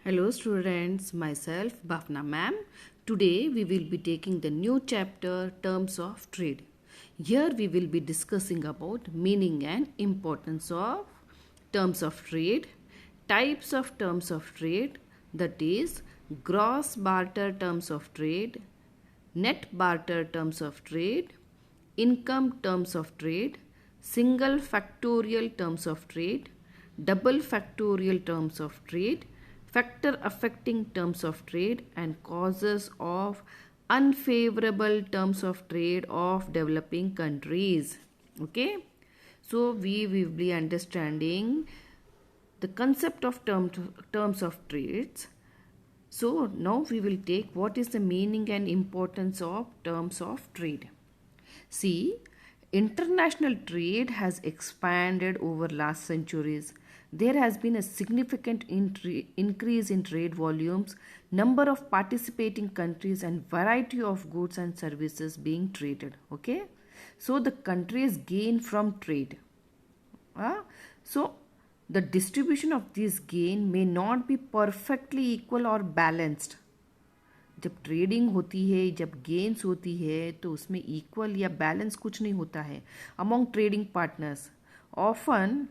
Hello students, myself Bhavna ma'am. Today we will be taking the new chapter Terms of Trade. Here we will be discussing about meaning and importance of terms of trade, types of terms of trade, that is gross barter terms of trade, net barter terms of trade, income terms of trade, single factorial terms of trade, double factorial terms of trade, factor affecting terms of trade, and causes of unfavorable terms of trade of developing countries. Okay, so we will be understanding the concept of terms of trades. So now we will take what is the meaning and importance of terms of trade. See, international trade has expanded over last centuries. There has been a significant increase in trade volumes, number of participating countries, and variety of goods and services being traded. Okay, so the countries gain from trade. So the distribution of this gain may not be perfectly equal or balanced. जब trading होती है, जब gains होती है, तो उसमें equal या balance कुछ नहीं होता है among trading partners. Often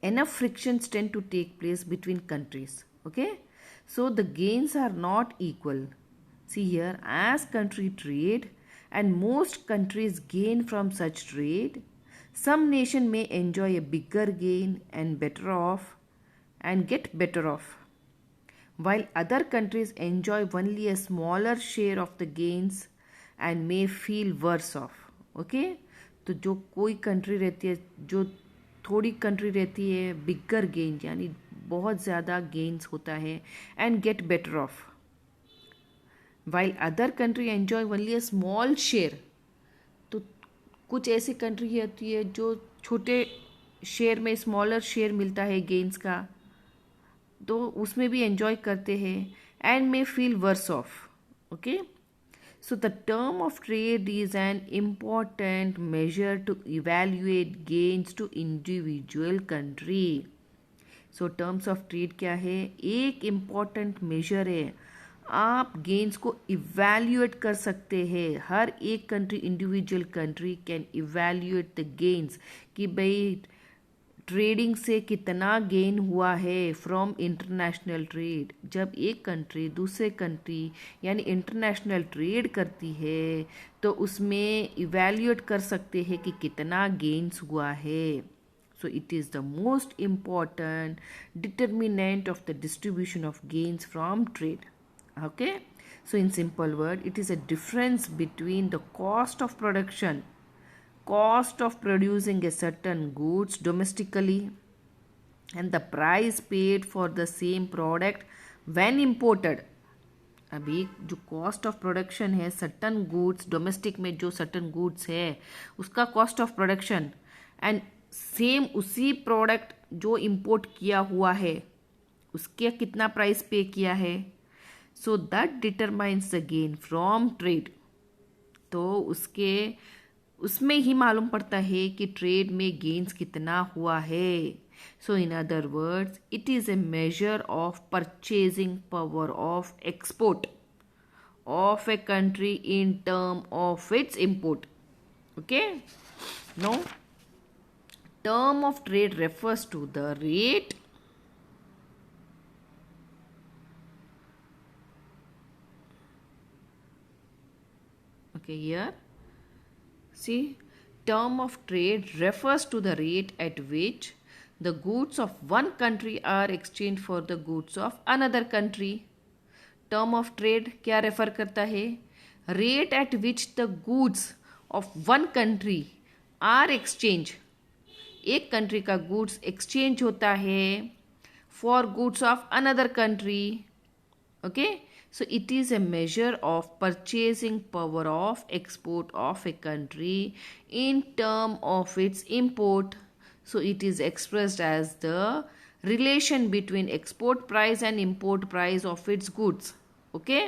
enough frictions tend to take place between countries. Okay, so the gains are not equal. See here, as country trade and most countries gain from such trade, some nation may enjoy a bigger gain and better off and get better off, while other countries enjoy only a smaller share of the gains and may feel worse off. Okay, तो जो कोई country रहती है, जो थोड़ी country रहती है, बिगर gain यानी बहुत ज़्यादा गेन्स होता है, and get better of, while other country enjoy only a small share. तो कुछ ऐसी कंट्री होती है जो छोटे शेयर में स्मॉलर शेयर मिलता है गेन्स का, तो उसमें भी एंजॉय करते हैं and may feel worse off. Okay, so the term of trade is an important measure to evaluate gains to individual country. So terms of trade क्या है? एक important measure है. आप गेन्स को इवेल्यूएट कर सकते हैं. हर एक country, individual country can evaluate the gains कि भाई ट्रेडिंग से कितना गेन हुआ है फ्रॉम इंटरनेशनल ट्रेड. जब एक कंट्री दूसरे कंट्री यानी इंटरनेशनल ट्रेड करती है तो उसमें इवेल्यूएट कर सकते हैं कि कितना गेन्स हुआ है. सो it is the most important determinant of the distribution of gains from trade. Okay, so in simple word, it is a difference between the cost of production, cost of producing a certain goods domestically, and the price paid for the same product when imported. अभी जो cost of production है, certain goods domestic में जो certain goods है उसका cost of production, and same उसी product जो import किया हुआ है उसके कितना प्राइस पे किया है. So that determines the gain from trade. तो उसमें ही मालूम पड़ता है कि ट्रेड में गेन्स कितना हुआ है. So in other words, it is a measure of purchasing power of export of a country in term of its import. Okay, no, term of trade refers to the rate here. See, term of trade refers to the rate at which the goods of one country are exchanged for the goods of another country. Term of trade क्या refer करता है? Rate at which the goods of one country are exchanged. एक country का goods exchange होता है for goods of another country. Okay, so it is a measure of purchasing power of export of a country in term of its import. So it is expressed as the relation between export price and import price of its goods. Okay,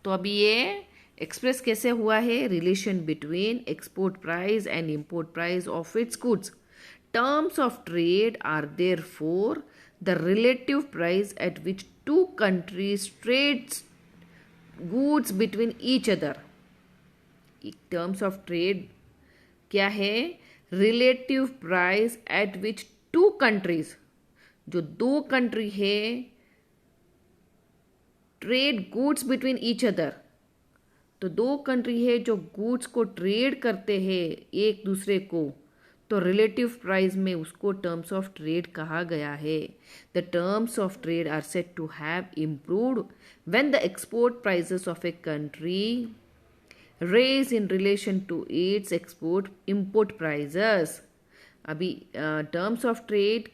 तो अभी ये express कैसे हुआ है? Relation between export price and import price of its goods. Terms of trade are therefore the relative price at which two countries trades goods between each other. Terms of trade क्या है? Relative price at which two countries, जो दो country है, trade goods between each other, तो दो country है जो goods को ट्रेड करते हैं एक दूसरे को, तो रिलेटिव प्राइस में उसको टर्म्स ऑफ ट्रेड कहा गया है. The terms of trade are said to have improved when the export prices of a country rise in relation to its export import prices. अभी टर्म्स ऑफ ट्रेड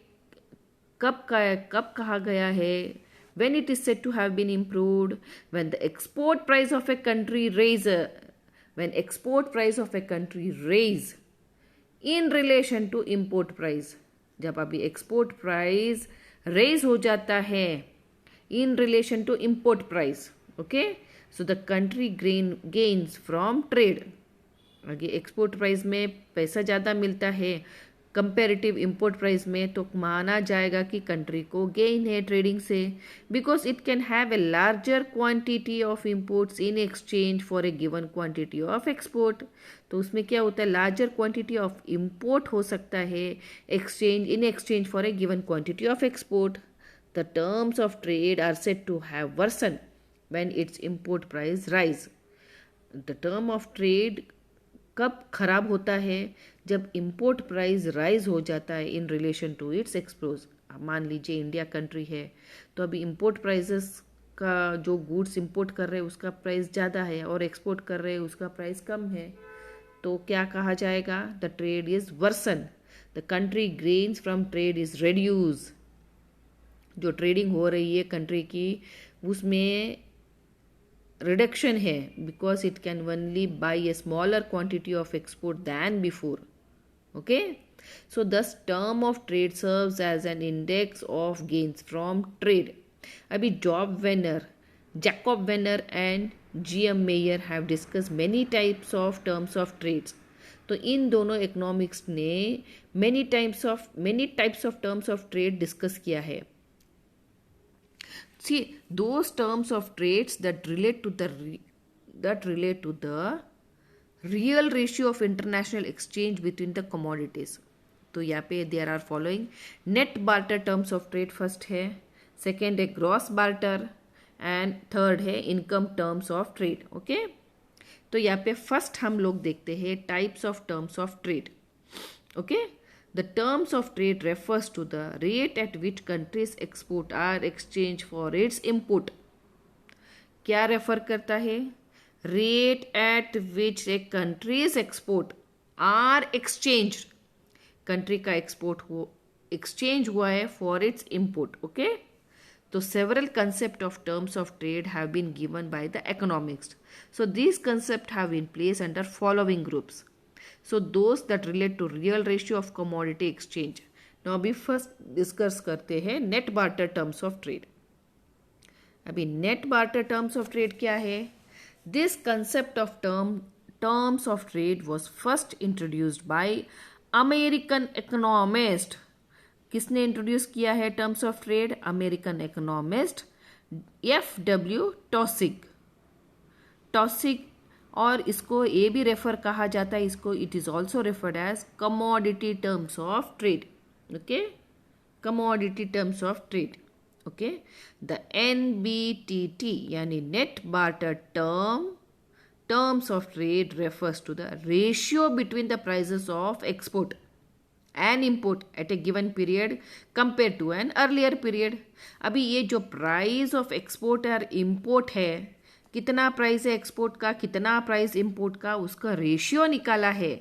कब कहा गया है? When it is said to have been improved, when the export price of a country raise, when export price of a country raise in relation to import price. जब अभी export price raise हो जाता है in relation to import price, okay? So the country gains from trade. आगे export price में पैसा ज़्यादा मिलता है कंपेरेटिव इम्पोर्ट प्राइस में, तो माना जाएगा कि कंट्री को गेन है ट्रेडिंग से, because it can have a larger quantity of imports in exchange for a given quantity of export. तो उसमें क्या होता है? लार्जर क्वांटिटी ऑफ इम्पोर्ट हो सकता है in exchange for a given quantity of export. The terms of trade are said to have worsen when its import price rise. The term of trade कब खराब होता है? जब इंपोर्ट प्राइस राइज हो जाता है in relation to its export. मान लीजिए इंडिया कंट्री है, तो अभी इंपोर्ट प्राइसेस का जो गुड्स इंपोर्ट कर रहे हैं उसका प्राइस ज़्यादा है और एक्सपोर्ट कर रहे हैं उसका प्राइस कम है, तो क्या कहा जाएगा? The trade is worsen. The country gains from trade is reduce. जो ट्रेडिंग हो रही है कंट्री की उसमें रिडक्शन है, because it can only buy a smaller quantity of export than before. Okay, so this term of trade serves as an index of gains from trade. अभी Jacob Viner and GM Meier have discuss many types of terms of trades. तो इन दोनों economics ने many types of terms of trade discuss किया है. See, those terms of trades that relate to the real ratio of international exchange between the commodities. तो यहाँ पे there are following. Net barter terms of trade first है, second है gross barter and third है income terms of trade. Okay? तो यहाँ पे first हम लोग देखते हैं types of terms of trade. Okay? The terms of trade refers to the rate at which countries export are exchanged for its import. क्या refer करता है? Rate at which a country's export are exchanged. Country का exchange हुआ है for its import. Okay? So several concepts of terms of trade have been given by the economics. So these concepts have been placed under following groups. So those that relate to real ratio of commodity exchange. Now अभी first discuss करते हैं net barter terms of trade. अभी net barter terms of trade क्या है? This concept of terms of trade was first introduced by American economist. किसने introduce किया है terms of trade? American economist F.W. Taussig. और इसको ये भी रेफर कहा जाता है, इसको it is also referred as commodity terms of trade. Okay, commodity terms of trade. Okay, the NBTT यानी net barter terms of trade refers to the ratio between the prices of export and import at a given period compare to an earlier period. अभी ये जो price of export और import है, कितना price है export का, कितना price import का, उसका रेशियो निकाला है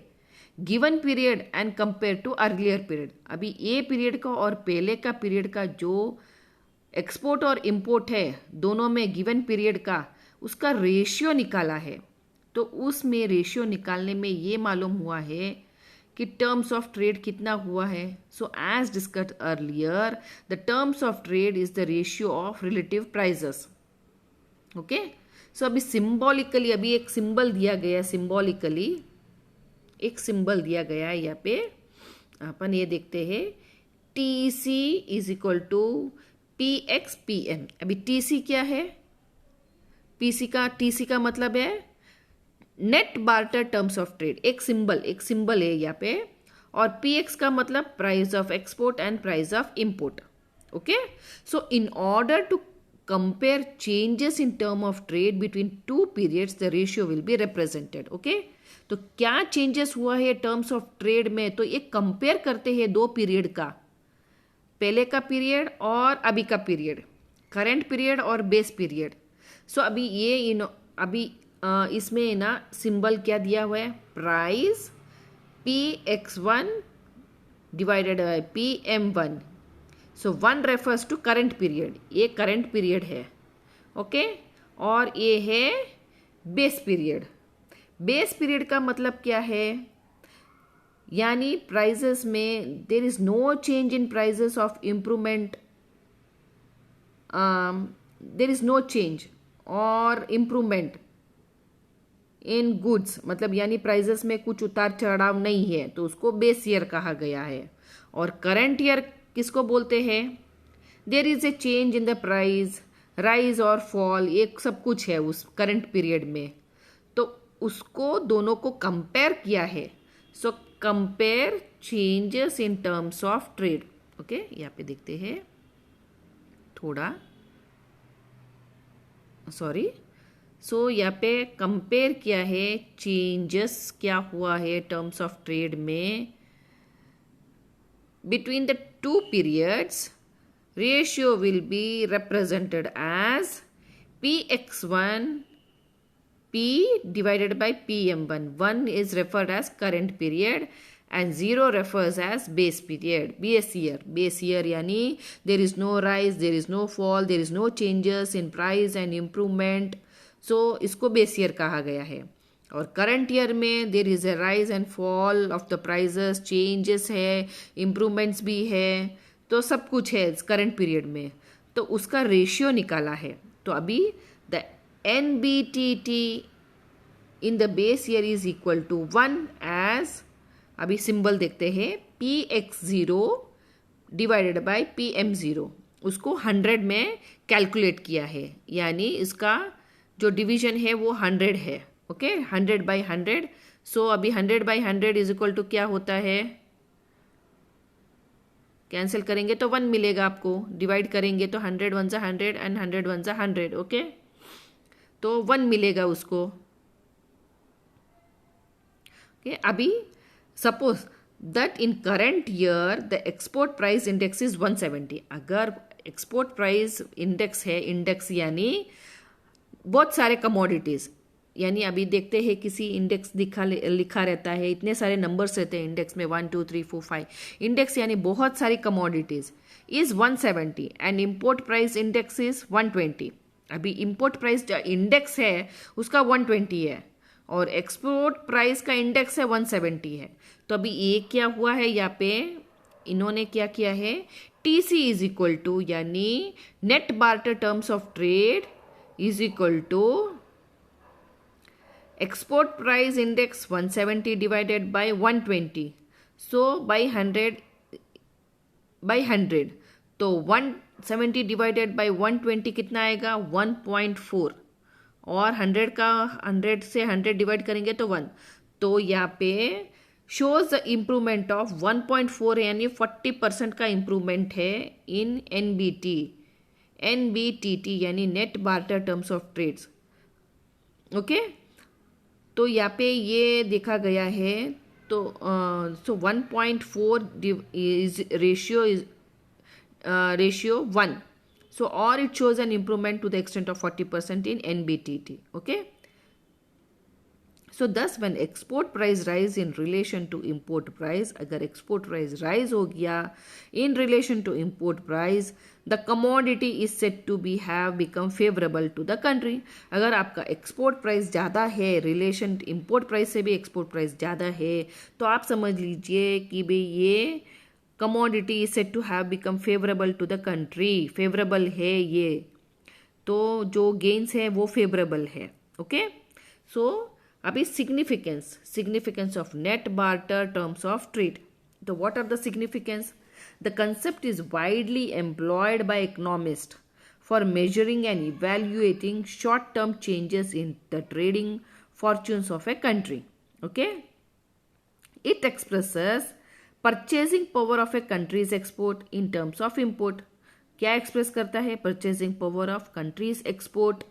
given period and compare to earlier period. अभी ये पीरियड का और पहले का पीरियड का जो एक्सपोर्ट और इंपोर्ट है दोनों में गिवन पीरियड का, उसका रेशियो निकाला है. तो उसमें रेशियो निकालने में ये मालूम हुआ है कि टर्म्स ऑफ ट्रेड कितना हुआ है. So as discussed earlier, the terms of trade is the ratio of relative prices. Okay, so अभी सिंबॉलिकली अभी एक सिंबल दिया गया है, एक सिंबल दिया गया है यहाँ पे. अपन ये देखते हैं T C is equal to P X P M. अभी टी सी क्या है? टी सी का मतलब है net barter terms of trade, एक सिंबल है यहाँ पे। और पी एक्स का मतलब price of export and price of import. Okay, so in order to compare changes in term of trade between two periods the ratio will be represented. Okay, तो क्या changes हुआ है टर्म्स ऑफ ट्रेड में? तो ये compare करते हैं दो पीरियड का, पहले का पीरियड और अभी का पीरियड, करंट पीरियड और बेस पीरियड। सो अभी इसमें ना सिंबल क्या दिया हुआ है? Price Px1 divided by Pm1। So 1 refers to current period, ये करंट पीरियड है। ओके, और ये है बेस पीरियड। बेस पीरियड का मतलब क्या है? यानी प्राइजेस में there is no change in prices of improvement, there is no change और इम्प्रूवमेंट इन गुड्स, मतलब यानी प्राइजेस में कुछ उतार चढ़ाव नहीं है, तो उसको बेस ईयर कहा गया है। और करंट ईयर किसको बोलते हैं? देर is A change in the price, rise और फॉल, ये सब कुछ है उस करंट पीरियड में, तो उसको दोनों को कंपेयर किया है। So compare changes in terms of trade. Okay, यहाँ पे देखते हैं थोड़ा, सॉरी। सो यहाँ पे कंपेयर किया है, चेंजेस क्या हुआ है टर्म्स ऑफ ट्रेड में between the to periods. Ratio will B represented as Px1 P divided by Pm1. 1 is referred as current period and 0 refers as base period, base year. Base year यानी there is no rise, there is no fall, there is no changes in price and improvement. So इसको base year कहा गया है। और current year में there is a rise and fall of the prices, changes है, improvements भी है, तो सब कुछ है करंट पीरियड में, तो उसका रेशियो निकाला है। तो अभी the NBTT in the base year is equal to 1 as, अभी सिंबल देखते हैं, Px0 डिवाइडेड बाय Pm0, उसको 100 में कैलकुलेट किया है, यानी इसका जो डिवीजन है वो 100 है। Okay, 100 by 100। सो अभी 100 बाई 100 इज इक्वल टू क्या होता है? कैंसिल करेंगे तो 1 मिलेगा आपको, डिवाइड करेंगे तो 100 1 जा 100 एंड 100 1 जा 100। ओके, तो 1 मिलेगा उसको। ओके, अभी suppose that in current year the export price index is 170। अगर एक्सपोर्ट प्राइस इंडेक्स है, इंडेक्स यानी बहुत सारे कमोडिटीज, यानी अभी देखते हैं किसी इंडेक्स लिखा रहता है, इतने सारे नंबर्स रहते हैं इंडेक्स में, 1 2 3 4 5, इंडेक्स यानी बहुत सारी commodities is 170 and import price index is 120। अभी इम्पोर्ट प्राइस जो इंडेक्स है उसका 120 है और एक्सपोर्ट प्राइस का इंडेक्स है 170 है। तो अभी ये क्या हुआ है, यहाँ पे इन्होंने क्या किया है, TC इज इक्वल टू, यानी net barter terms of trade is equal to export price index 170 divided by 120, so by 100 तो 170 डिवाइडेड बाय 120 कितना आएगा? 1.4, और 100 का 100 से 100 डिवाइड करेंगे तो 1, तो यहाँ पे शोज द इम्प्रूवमेंट ऑफ 1.4, यानी 40% का इम्प्रूवमेंट है इन NBTT यानी net barter terms of trades. Okay, तो यहाँ पे ये देखा गया है, तो so 1.4 is ratio 1, so or it shows an improvement to the extent of 40% in NBTT. Okay, so thus when export price rise in relation to import price, अगर export price rise हो गया in relation to import price, the commodity is said to be have become favorable to the country. अगर आपका export price ज़्यादा है, relation import price से भी export price ज़्यादा है, तो आप समझ लीजिए कि भाई ये commodity is said to have become favorable to the country, favorable है ये, तो जो gains है वो favorable है। Okay, so अभी significance of net barter terms of trade. तो what are the significance? The concept is widely employed by economists for measuring and evaluating short-term changes in the trading fortunes of a country. Okay? It expresses purchasing power of a country's export in terms of import. क्या express करता है? Purchasing power of country's export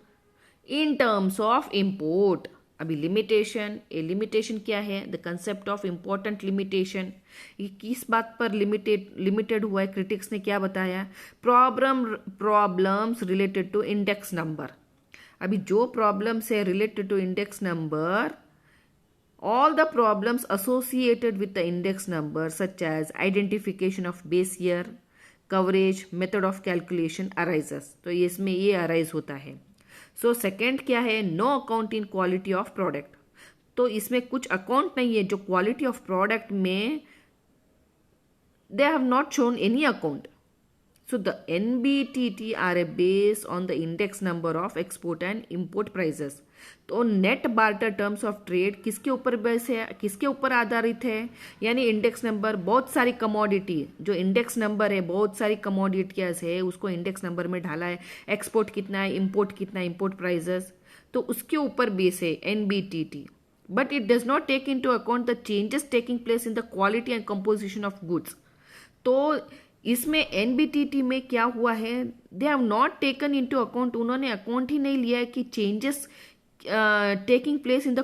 in terms of import. अभी limitation, ए limitation क्या है? The concept of important limitation, ये किस बात पर लिमिटेड हुआ है? क्रिटिक्स ने क्या बताया? Problems related to index number. अभी जो प्रॉब्लम्स है related to index number, all the problems associated with the index number such as identification of base year, coverage, method of calculation arises. तो ये इसमें ये अराइज होता है. सो सेकेंड क्या है? No account in quality of product. तो इसमें कुछ अकाउंट नहीं है जो क्वालिटी ऑफ प्रोडक्ट में दे have not shown any account. So the NBTT are a based on the index number of export and import prices. तो net barter terms of trade किसके ऊपर बेस है, किसके ऊपर आधारित है? यानी इंडेक्स नंबर, बहुत सारी कमोडिटी, जो इंडेक्स नंबर है बहुत सारी कमोडिटियाज है उसको इंडेक्स नंबर में ढाला है. एक्सपोर्ट कितना है, इंपोर्ट कितना है, इंपोर्ट प्राइजेस, तो उसके ऊपर बेस है NBTT. But it does not take into account the changes taking place in the quality and composition of goods. तो इसमें NBTT में क्या हुआ है? They have not taken into account, उन्होंने अकाउंट ही नहीं लिया है कि changes taking place in the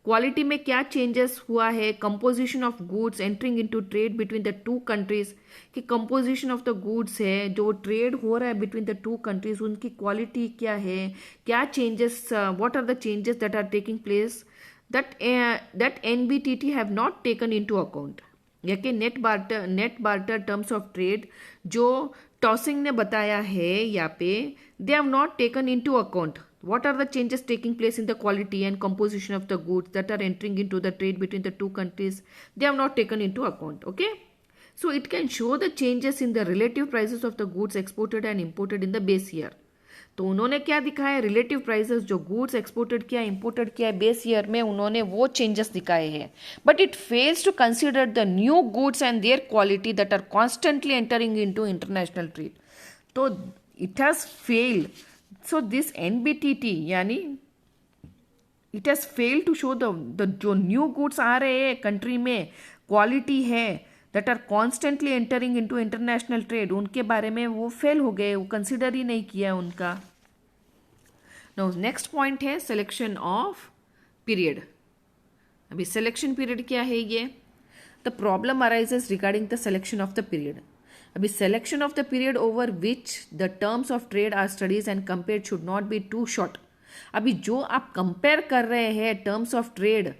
quality में क्या चेंजेस हुआ है, composition of goods entering into trade between the two countries, कि कंपोजिशन ऑफ द गुड्स है जो ट्रेड हो रहा है बिटवीन द टू कंट्रीज, उनकी क्वालिटी क्या है, क्या changes, what are the changes that are taking place, that NBTT have not taken into account. या कि net barter terms of trade जो टॉसिंग ने बताया है यहाँ पे, they have not taken into account what are the changes taking place in the quality and composition of the goods that are entering into the trade between the two countries. They have not taken into account. Okay, so it can show the changes in the relative prices of the goods exported and imported in the base year. तो उन्होंने क्या दिखाया? Relative prices, जो goods exported किया, imported किया base year में, उन्होंने वो चेंजेस दिखाए हैं. But it fails to consider the new goods and their quality that are constantly entering into international trade. तो it has failed. So this NBTT यानी it has failed to show the जो new goods आ रहे हैं country में, quality है that are constantly entering into international trade, उनके बारे में वो फेल हो गए, वो कंसिडर ही नहीं किया उनका. नाउ नेक्स्ट पॉइंट है सिलेक्शन ऑफ पीरियड. अभी सिलेक्शन पीरियड क्या है? ये the problem arises regarding the selection of the period. अभी selection of the period over which the terms of trade are studies and compare should not be too short. अभी जो आप compare कर रहे हैं टर्म्स ऑफ ट्रेड,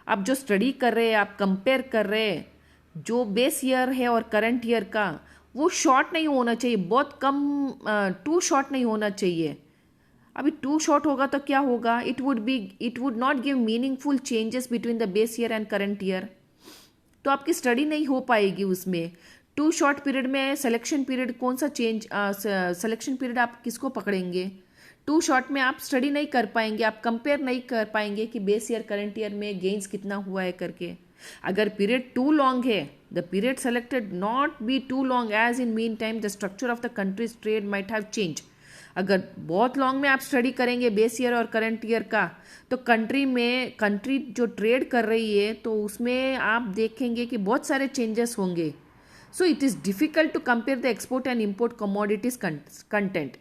आप जो study कर रहे हैं, आप कंपेयर कर रहे हैं, जो बेस ईयर है और करंट ईयर का, वो शॉर्ट नहीं होना चाहिए, बहुत कम, टू शॉर्ट नहीं होना चाहिए. अभी टू शॉर्ट होगा तो क्या होगा? It would not give meaningful changes between the base year and current year. तो आपकी स्टडी नहीं हो पाएगी उसमें. टू शॉर्ट पीरियड में सिलेक्शन पीरियड कौन सा चेंज, सिलेक्शन पीरियड आप किसको पकड़ेंगे? टू शॉर्ट में आप स्टडी नहीं कर पाएंगे, आप कंपेयर नहीं कर पाएंगे कि बेस ईयर करंट ईयर में गेन्स कितना हुआ है करके. अगर पीरियड टू लॉन्ग है, the period selected not be too long as in meantime the structure of the country's trade might have change. अगर बहुत लॉन्ग में आप स्टडी करेंगे बेस ईयर और करंट ईयर का, तो कंट्री जो ट्रेड कर रही है तो उसमें आप देखेंगे कि बहुत सारे चेंजेस होंगे. So it is difficult to compare the export and import commodities content.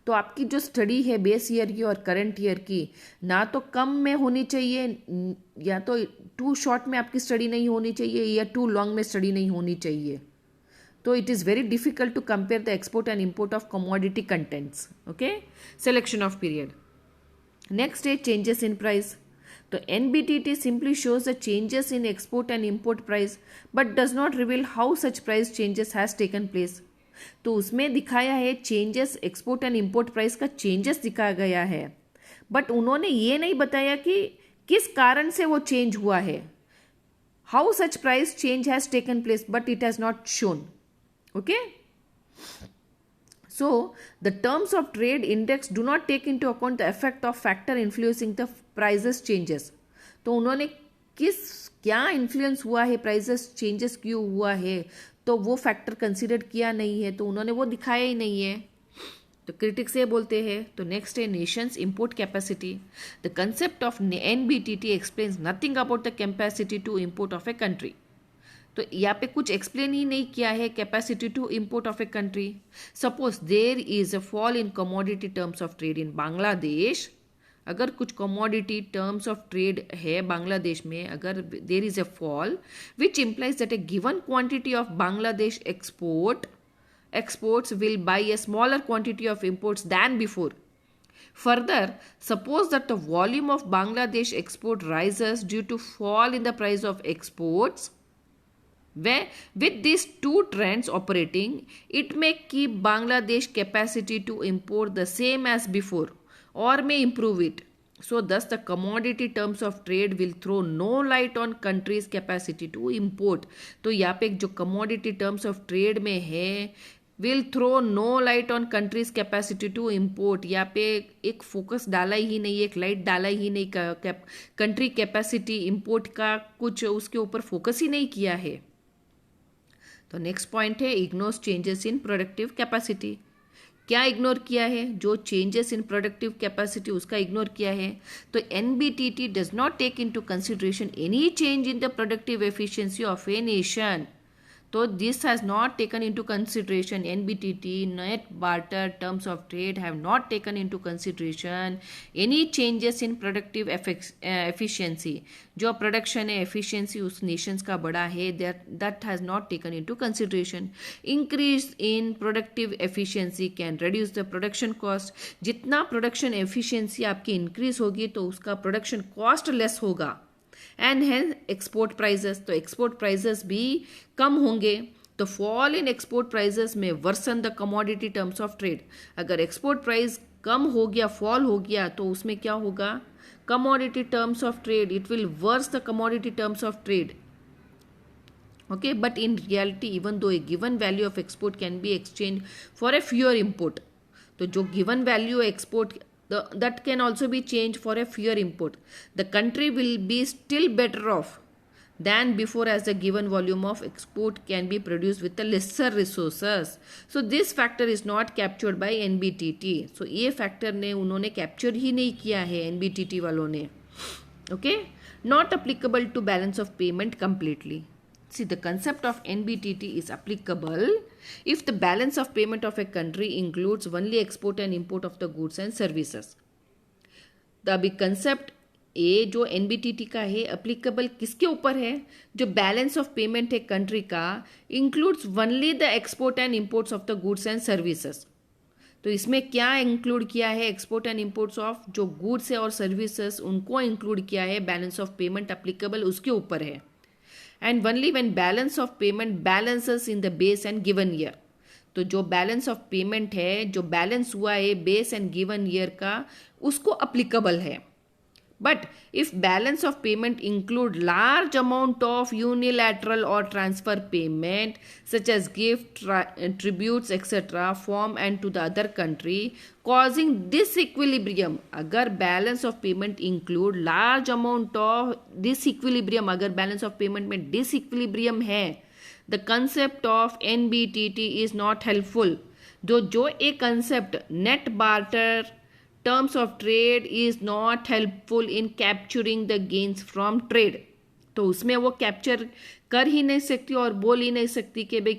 तो आपकी जो स्टडी है बेस ईयर की और करंट ईयर की, ना तो कम में होनी चाहिए, या तो टू शॉर्ट में आपकी स्टडी नहीं होनी चाहिए, या टू लॉन्ग में स्टडी नहीं होनी चाहिए. तो it is very difficult to compare the export and import of commodity contents. Okay, selection of period. Next है चेंजेस इन प्राइस. तो NBTT simply shows the changes in export and import price but does not reveal how such price changes has taken place. तो उसमें दिखाया है changes, export and import price का changes दिखाया गया है, बट उन्होंने ये नहीं बताया कि किस कारण से वो चेंज हुआ है. How such price change has taken place, but it has not shown. Okay, so the terms of trade index do not take into account the effect of factor influencing the prices changes. तो उन्होंने क्या influence हुआ है, prices changes क्यों हुआ है, तो वो फैक्टर कंसिडर किया नहीं है, तो उन्होंने वो दिखाया ही नहीं है, तो क्रिटिक्स ये बोलते हैं। तो नेक्स्ट है nation's import capacity. The concept of NBTT explains nothing about the capacity to import of a country. तो यहाँ पे कुछ एक्सप्लेन ही नहीं किया है capacity to import of a country. Suppose there is a fall in commodity terms of trade in Bangladesh. अगर कुछ कमोडिटी टर्म्स ऑफ ट्रेड है बांग्लादेश में, अगर there is a fall which implies that a given quantity of Bangladesh exports will buy a smaller quantity of imports than before. Further, suppose that the volume of Bangladesh export rises due to fall in the price of exports. Where, with these two trends operating, it may keep Bangladesh capacity to import the same as before or may improve it. So thus the commodity terms of trade will throw no light on country's capacity to import. तो यहाँ पे जो commodity terms of trade में है will throw no light on country's capacity to import. यहाँ पे एक focus डाला ही नहीं, एक लाइट डाला ही नहीं, कंट्री कैपेसिटी इंपोर्ट का कुछ उसके ऊपर फोकस ही नहीं किया है। तो नेक्स्ट पॉइंट है ignores changes in productive capacity. क्या इग्नोर किया है? जो चेंजेस इन प्रोडक्टिव कैपेसिटी उसका इग्नोर किया है। तो NBTT does not take into consideration any change in the productive efficiency of a nation. तो this has not taken into consideration, NBTT, net barter terms of trade have not taken into consideration any changes in productive efficiency. जो production है efficiency उस Nations का बड़ा है, that has not taken into consideration. Increase in productive efficiency can reduce the production cost. जितना production efficiency आपकी increase होगी तो उसका प्रोडक्शन कॉस्ट लेस होगा एंड हेंस एक्सपोर्ट प्राइजेस, तो एक्सपोर्ट प्राइजेस भी कम होंगे। तो फॉल इन एक्सपोर्ट प्राइजेस में worsen the commodity terms of trade. अगर एक्सपोर्ट प्राइस कम हो गया, फॉल हो गया, तो उसमें क्या होगा? Commodity terms of trade, it will worse the commodity terms of trade. Okay, but in reality even though a given value of export can be exchange for A fewer import. तो जो given value export that can also be changed for a fewer import. The country will be still better off than before as the given volume of export can be produced with the lesser resources. So this factor is not captured by NBTT. So ये factor ने उन्होंने capture ही नहीं किया है NBTT वालों ने. Okay, not applicable to balance of payment completely. See, the concept of NBTT is applicable if the balance of payment of a country includes only export and import of the goods and services. तो अभी concept ए जो NBTT का है applicable किसके ऊपर है? जो balance of payment है कंट्री का includes only the export and imports of the goods and services. तो इसमें क्या इंक्लूड किया है? एक्सपोर्ट एंड इंपोर्ट्स ऑफ जो गुड्स है और सर्विसेज उनको इंक्लूड किया है। बैलेंस ऑफ पेमेंट अप्लीकेबल उसके ऊपर है। And only when balance of payment balances in the base and given year. तो जो बैलेंस ऑफ पेमेंट है, जो बैलेंस हुआ है बेस एंड गिवन ईयर का, उसको अप्लीकेबल है। But if balance of payment include large amount of unilateral और transfer payment such as gift, tributes etcetera from and to the other country causing disequilibrium. अगर balance of payment include large amount of disequilibrium, अगर balance of payment में disequilibrium है, the concept of NBTT is not helpful. जो एक concept net barter terms of trade is not helpful in capturing the gains from trade. तो उसमें वो capture कर ही नहीं सकती और बोल ही नहीं सकती कि भाई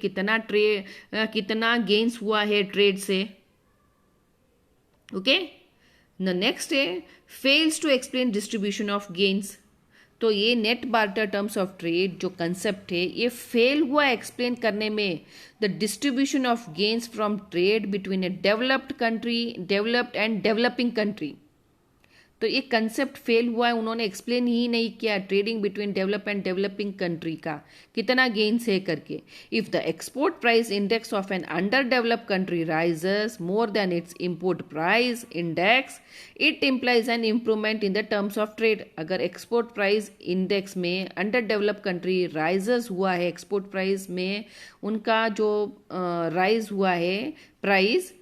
कितना गेन्स हुआ है ट्रेड से। ओके, द नेक्स्ट है fails to explain distribution of gains. तो ये net barter terms of trade जो कंसेप्ट है ये फेल हुआ एक्सप्लेन करने में the distribution of gains from trade between a developed country, developed and developing country. तो ये कंसेप्ट फेल हुआ है, उन्होंने एक्सप्लेन ही नहीं किया trading between develop and developing country का कितना गेन्स है करके। If the export price index of an under developed country rises more than its import price index, it implies an improvement in the terms of trade. अगर export price index में under developed country rises हुआ है, export price में उनका जो rise हुआ है price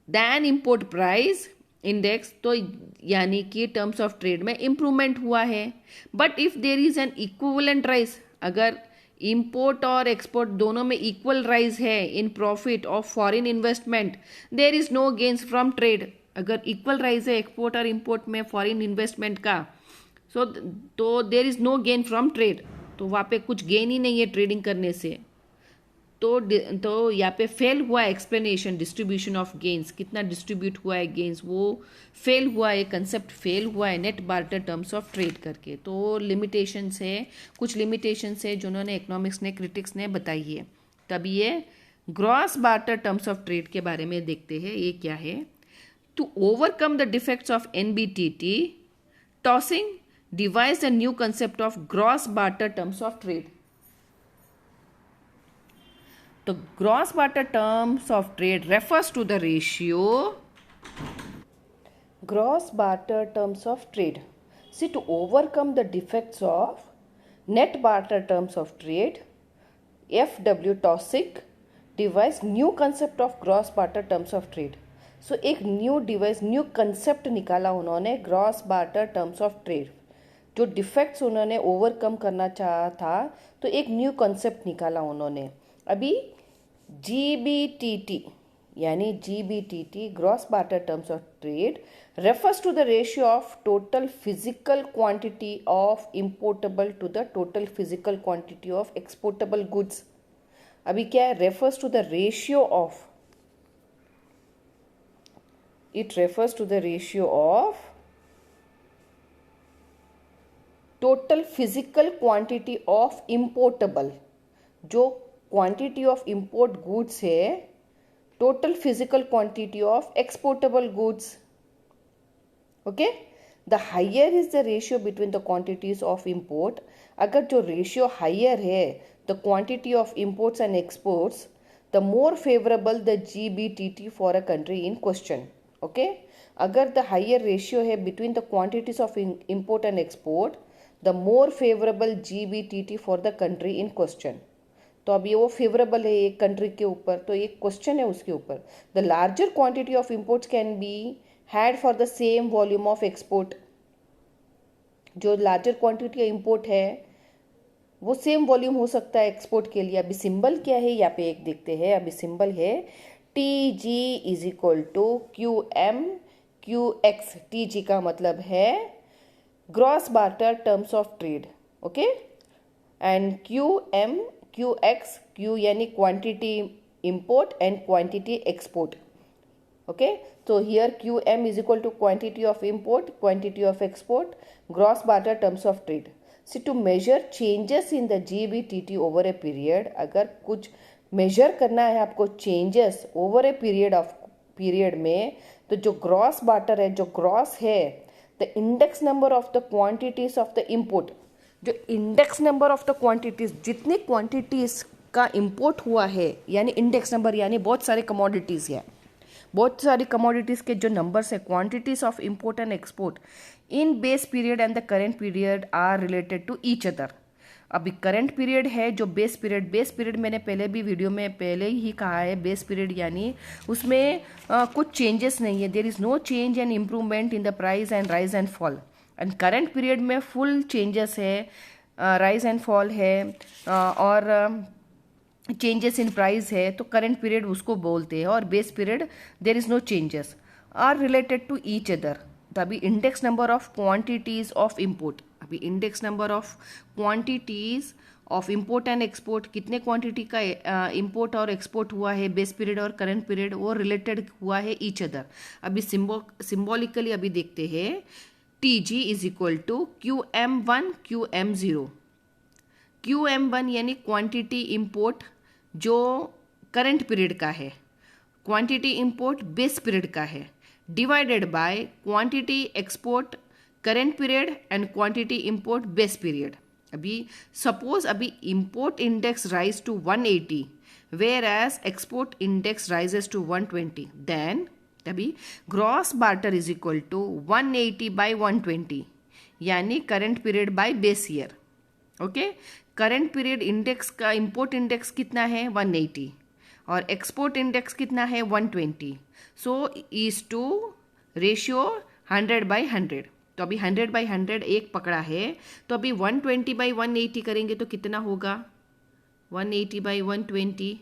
then import price index, तो यानी कि टर्म्स ऑफ ट्रेड में इंप्रूवमेंट हुआ है। But if there is an equivalent rise, अगर इंपोर्ट और एक्सपोर्ट दोनों में इक्वल राइज है in profit of foreign investment, there is no gains from trade. अगर इक्वल राइज है एक्सपोर्ट और इंपोर्ट में फॉरेन इन्वेस्टमेंट का, सो तो there is no gain from trade, तो वहाँ पे कुछ गेन ही नहीं है ट्रेडिंग करने से। तो यहाँ पे फेल हुआ एक्सप्लेनेशन डिस्ट्रीब्यूशन ऑफ गेन्स, कितना डिस्ट्रीब्यूट हुआ है गेन्स, वो फेल हुआ है, कंसेप्ट फेल हुआ है net barter terms of trade करके। तो लिमिटेशंस है, कुछ लिमिटेशंस है जिन्होंने इकोनॉमिक्स ने क्रिटिक्स ने बताई है। तब ये gross barter terms of trade के बारे में देखते हैं, ये क्या है। To overcome the defects of NBTT, Taussig devised a new concept of gross barter terms of trade. The gross barter terms of trade refers to the ratio. Gross barter terms of trade. See, to overcome the defects of net barter terms of trade, F.W. Taussig devised new concept of gross barter terms of trade. So, एक new device, new concept निकाला उन्होंने gross barter terms of trade. जो defects उन्होंने overcome करना चाहा था, तो एक न्यू कंसेप्ट निकाला उन्होंने। अभी GBTT यानी GBTT gross barter terms of trade refers to the ratio of total physical quantity of importable to the total physical quantity of exportable goods. अभी क्या है, refers to the ratio of, it refers to the ratio of total physical quantity of importable, जो quantity of import goods है, total physical quantity of exportable goods. ओके, the higher is the ratio between the quantities of import. अगर जो ratio higher है the quantity of imports and exports, the more favourable the GBTT for a country in question. Okay, अगर the higher ratio है between the quantities of import and export, the more favourable GBTT for the country in question. तो अब ये वो favourable है एक country के ऊपर, तो एक क्वेश्चन है उसके ऊपर। The larger quantity of imports can be had for the same volume of export. जो लार्जर क्वांटिटी का इंपोर्ट है वो सेम वॉल्यूम हो सकता है एक्सपोर्ट के लिए। अभी सिंबल क्या है यहाँ पे एक देखते हैं। अभी सिंबल है TG is equal to QMQX। TG का मतलब है gross barter terms of trade, okay, and QMQX, Q यानी quantity import and quantity export. Okay, so here QM is equal to quantity of import, quantity of export, gross barter terms of trade. So to measure changes in the GBTT over a period, अगर कुछ major करना है आपको changes over a period में, तो जो gross barter है, जो ग्रॉस है, the index number of the quantities of the import, जो index number of the quantities, जितनी क्वांटिटीज का इंपोर्ट हुआ है, यानी इंडेक्स नंबर यानी बहुत सारे कमोडिटीज है, बहुत सारी कमोडिटीज़ के जो नंबर्स है, quantities of import and export in base period and the current period are related to each other. अभी करंट पीरियड है जो बेस पीरियड मैंने पहले भी वीडियो में पहले ही कहा है, बेस पीरियड यानी उसमें कुछ चेंजेस नहीं है, there is no change and improvement in the price and rise and fall. And current period में फुल चेंजेस है, राइज एंड फॉल है और चेंजेस इन प्राइस है, तो करंट पीरियड उसको बोलते हैं। और base period there is no changes, are related to each other. तो अभी index number of quantities of import, अभी index number of quantities of import and export, कितने क्वांटिटी का इंपोर्ट और एक्सपोर्ट हुआ है बेस पीरियड और करंट पीरियड, वो रिलेटेड हुआ है ईच अदर। अभी सिम्बॉलिकली अभी देखते हैं, TG is equal to QM1 QM0। QM1 यानी क्वांटिटी इंपोर्ट जो करंट पीरियड का है, क्वांटिटी इंपोर्ट बेस पीरियड का है, divided by quantity export current period and quantity import base period. अभी सपोज अभी import index rise to 180 whereas export index rises to 120, then अभी gross barter is equal to 180 by 120 यानी current period by base year. ओके, current period index का import index कितना है 180 और export index कितना है 120, सो इज टू रेशियो 100/100। तो अभी 100/100 एक पकड़ा है, तो अभी 120/180 करेंगे तो कितना होगा, 180 by 120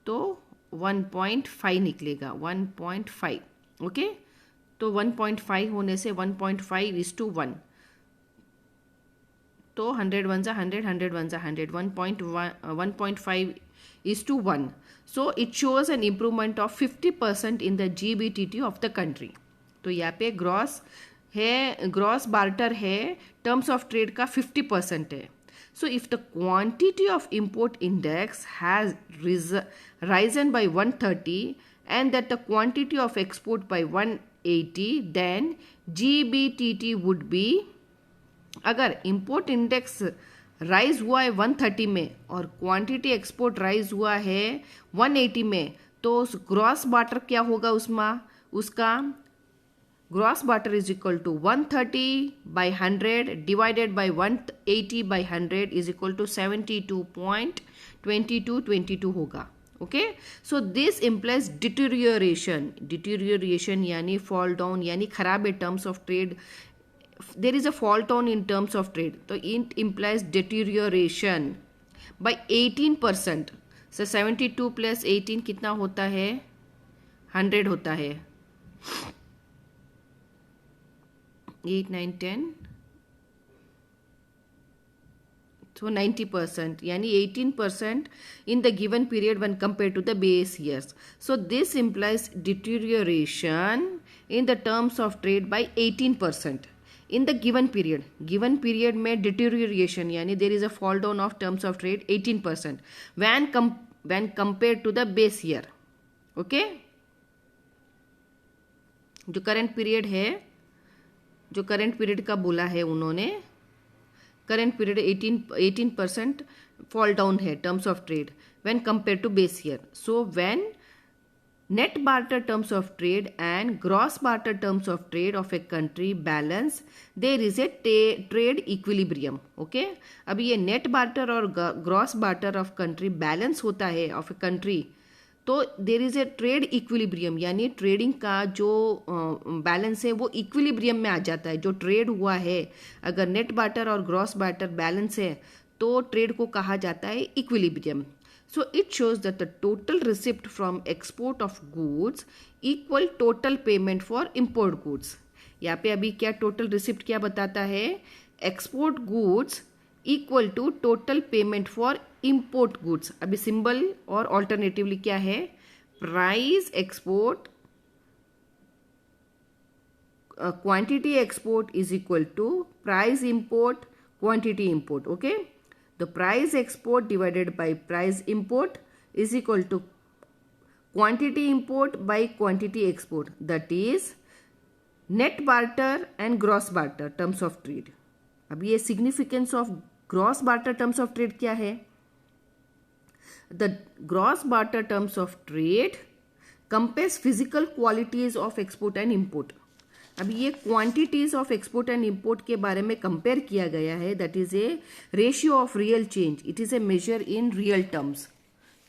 तो 1.5 निकलेगा, 1.5। ओके, तो 1.5 होने से 1.5:1, तो 100 1 100, 100 1 100, 1.5:1. So it shows an improvement of 50% in the GBTT of the country. तो यहाँ पे ग्रॉस है, ग्रॉस बार्टर है, टर्म्स ऑफ ट्रेड का 50% है. So if the quantity of import index has risen by 130 and that the quantity of export by 180, then GBTT would be, अगर import index rise हुआ है 130 में और क्वांटिटी एक्सपोर्ट राइज हुआ है 180 में, तो ग्रॉस बार्टर क्या होगा उसका gross barter is equal to 130/100 divided by 180/100 is equal to 72.2222 होगा. Okay, so this implies deterioration यानी फॉल डाउन यानी खराब है terms of trade. There is a fall down in terms of trade. So it implies deterioration by 18%. So 72 plus 18 कितना होता है? 100 होता है. 8, 9, 10. So 90%, यानी 18% in the given period when compared to the base years. So this implies deterioration in the terms of trade by 18%. In the given period में deterioration यानी there is a fall down of terms of trade 18% when compared to the base year. Okay, जो current period है, जो current period का बोला है उन्होंने, current period 18% fall down है terms of trade when compared to base year. So when net barter terms of trade and gross barter terms of trade of a country balance, there is a trade equilibrium. Okay, अभी ये net barter और gross barter of country balance होता है of a country, तो देर is A trade equilibrium यानी trading का जो balance है वो इक्विलिब्रियम में आ जाता है. जो ट्रेड हुआ है, अगर नेट बार्टर और ग्रॉस बार्टर बैलेंस है तो ट्रेड को कहा जाता है equilibrium. So it shows that the total receipt from export of goods equal total payment for import goods. यहाँ पे अभी क्या टोटल रिसिप्ट क्या बताता है? Export goods equal to total payment for import goods. अभी सिंबल और ऑल्टरनेटिवली क्या है? Price export quantity export is equal to price import quantity import. Okay, the price export divided by price import is equal to quantity import by quantity export, that is net barter and gross barter terms of trade. अब ये significance of gross barter terms of trade क्या है? The gross barter terms of trade compares physical qualities of export and import. अभी ये quantities of export and import के बारे में compare किया गया है. That is a ratio of real change. It is a measure in real terms.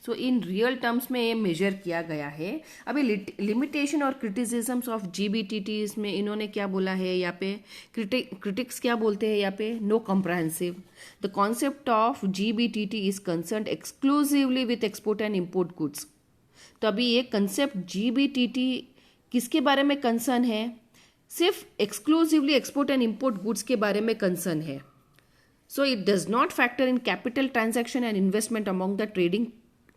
So in real terms में ये मेजर किया गया है. अभी लिमिटेशन और क्रिटिसिजम्स ऑफ जीबीटीटी में इन्होंने क्या बोला है? यहाँ पे क्रिटिक्स क्या बोलते हैं यहाँ पे? No comprehensive. The concept of GBTT is concerned exclusively with export and import goods. तो अभी ये कंसेप्ट जीबीटीटी किसके बारे में कंसर्न है? सिर्फ exclusively export and import goods के बारे में कंसर्न है. सो it does not factor in capital transaction and investment among the trading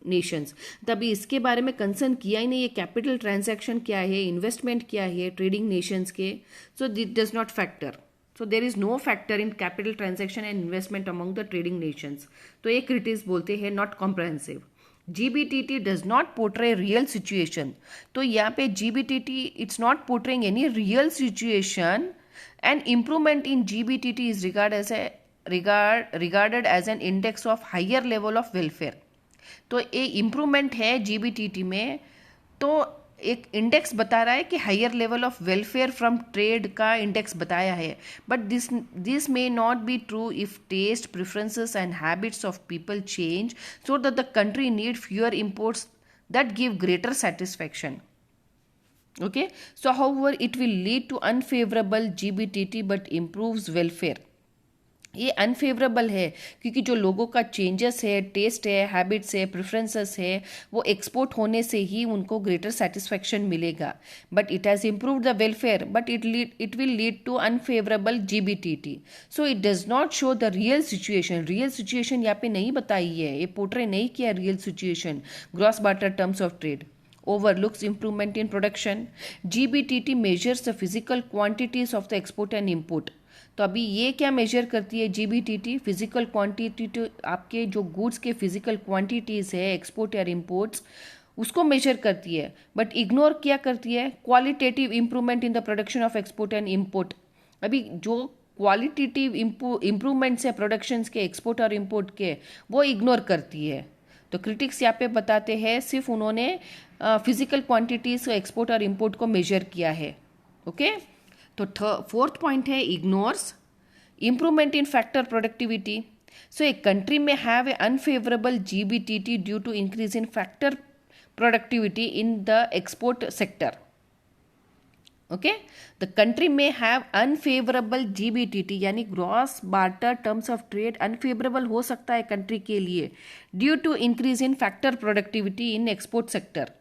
Nations. तभी इसके बारे में कंसर्न किया ही नहीं. ये कैपिटल ट्रांजैक्शन क्या है, इन्वेस्टमेंट क्या है ट्रेडिंग नेशंस के. So it does not factor. So there is no factor in capital transaction and investment among the trading nations. तो ये क्रिटिक्स बोलते हैं not comprehensive. GBTT does not portray real situation. तो यहाँ पे GBTT it's not portraying any real situation, and improvement in GBTT is regarded as an index of higher level of welfare. तो ये improvement है GBTT में, तो एक index बता रहा है कि higher level of welfare from trade का इंडेक्स बताया है. But this may not be true if taste preferences and habits of people change so that the country need fewer imports that give greater satisfaction. Okay, so however it will lead to unfavourable GBTT but improves welfare. ये unfavourable है क्योंकि जो लोगों का changes है, test है, habits है, preferences है, वो एक्सपोर्ट होने से ही उनको ग्रेटर सेटिस्फैक्शन मिलेगा. But it has improve the welfare, but it will lead to unfavourable GBTT. So it does not show the real situation. Real situation यहाँ पे नहीं बताई है, ये पोर्ट्रे नहीं किया real situation. Gross barter terms of trade overlooks improvement in production. GBTT measures the physical quantities of the export and import. तो अभी ये क्या मेजर करती है GBTT? फिजिकल क्वांटिटी, तो आपके जो गुड्स के फिजिकल क्वांटिटीज़ है एक्सपोर्ट या इम्पोर्ट्स, उसको मेजर करती है. बट इग्नोर क्या करती है? Qualitative improvement in the production of export and import. अभी जो क्वालिटेटिव इम्प्रूवमेंट्स है प्रोडक्शंस के, एक्सपोर्ट और इम्पोर्ट के, वो इग्नोर करती है. तो क्रिटिक्स यहाँ पे बताते हैं सिर्फ उन्होंने फिजिकल क्वांटिटीज एक्सपोर्ट और इम्पोर्ट को मेजर किया है. ओके, तो फोर्थ पॉइंट है ignores improvement in factor productivity. So a country में have a unfavourable GBTT due to increase in factor productivity in the export sector. ओके, द कंट्री में have unfavourable GBTT यानी gross barter terms of trade unfavourable हो सकता है country के लिए due to increase in factor productivity in export sector.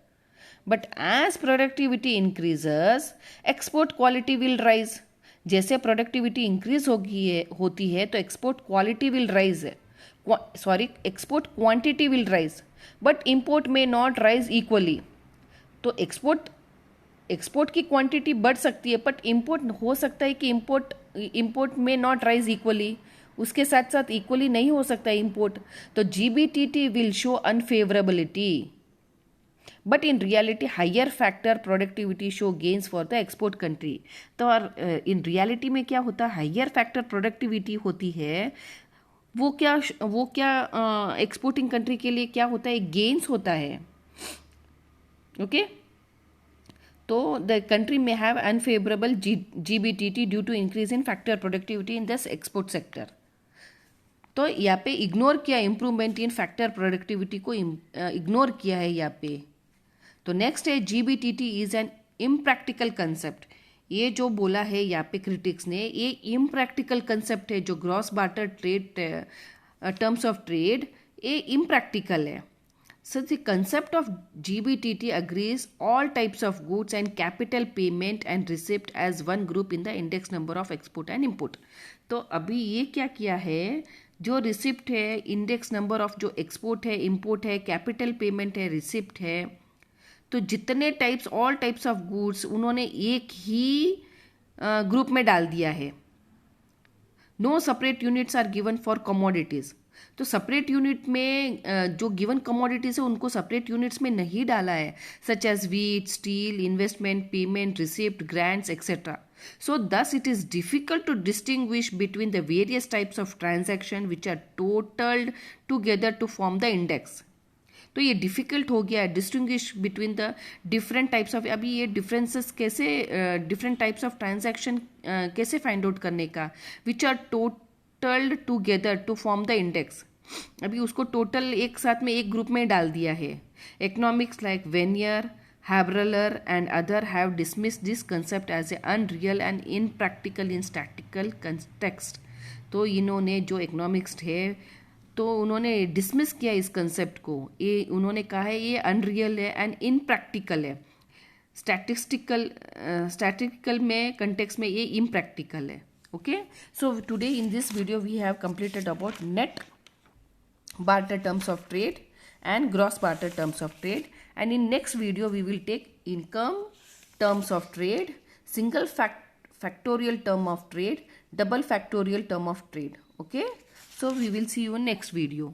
But as productivity increases export quality will rise. जैसे productivity increase होती है तो export quality will rise, export quantity will rise, but import में नॉट राइज इक्वली. तो export की quantity बढ़ सकती है, बट इम्पोर्ट हो सकता है कि इम्पोर्ट में नॉट राइज इक्वली, उसके साथ साथ इक्वली नहीं हो सकता इम्पोर्ट. तो GBTT will show unfavourability, but in reality higher factor productivity show gains for the export country. तो इन रियलिटी में क्या होता है? हायर फैक्टर प्रोडक्टिविटी होती है, वो क्या एक्सपोर्टिंग कंट्री के लिए क्या होता है? गेन्स होता है. ओके, तो द कंट्री में have unfavourable GBTT due to increase in factor productivity in this export sector. तो यहाँ पे इग्नोर किया इम्प्रूवमेंट इन फैक्टर प्रोडक्टिविटी को इग्नोर किया है यहाँ पे. तो नेक्स्ट है GBTT is an impractical concept. ये जो बोला है यहाँ पे क्रिटिक्स ने, ये इम्प्रैक्टिकल कंसेप्ट है. जो gross barter trade terms of trade, ये इम्प्रैक्टिकल है. So the concept of GBTT agrees all types of goods and capital payment and receipt as one group in the index number of export and import. तो अभी ये क्या किया है? जो receipt है, इंडेक्स नंबर ऑफ जो एक्सपोर्ट है, इंपोर्ट है, कैपिटल पेमेंट है, रिसिप्ट है, तो जितने types, all types of goods उन्होंने एक ही ग्रुप में डाल दिया है. No separate units are given for commodities. तो सेपरेट यूनिट में जो गिवन कमोडिटीज है उनको सेपरेट यूनिट्स में नहीं डाला है, such as wheat, steel, investment, payment, receipt, grants etcetera. So thus it is difficult to distinguish between the various types of transaction which are totaled together to form the index. तो ये difficult हो गया है distinguish between the different types of. अभी ये differences कैसे, different types of transaction कैसे find out करने का, which are totalled together to form the index. अभी उसको टोटल एक साथ में एक ग्रुप में डाल दिया है. Economics like vernier, Haberler and other have dismissed this concept as a unreal and impractical in statistical context. तो इन्होंने जो इकोनॉमिक्स है तो उन्होंने डिसमिस किया इस कंसेप्ट को. ये उन्होंने कहा है ये अनरियल है एंड इनप्रैक्टिकल है. स्टैटिस्टिकल में कंटेक्स्ट में ये इम्प्रैक्टिकल है. Okay, so today in this video we have completed about net barter terms of trade and gross barter terms of trade, and in next video we will take income terms of trade, single factorial term of trade, double factorial term of trade. Okay, so we will see you in next video.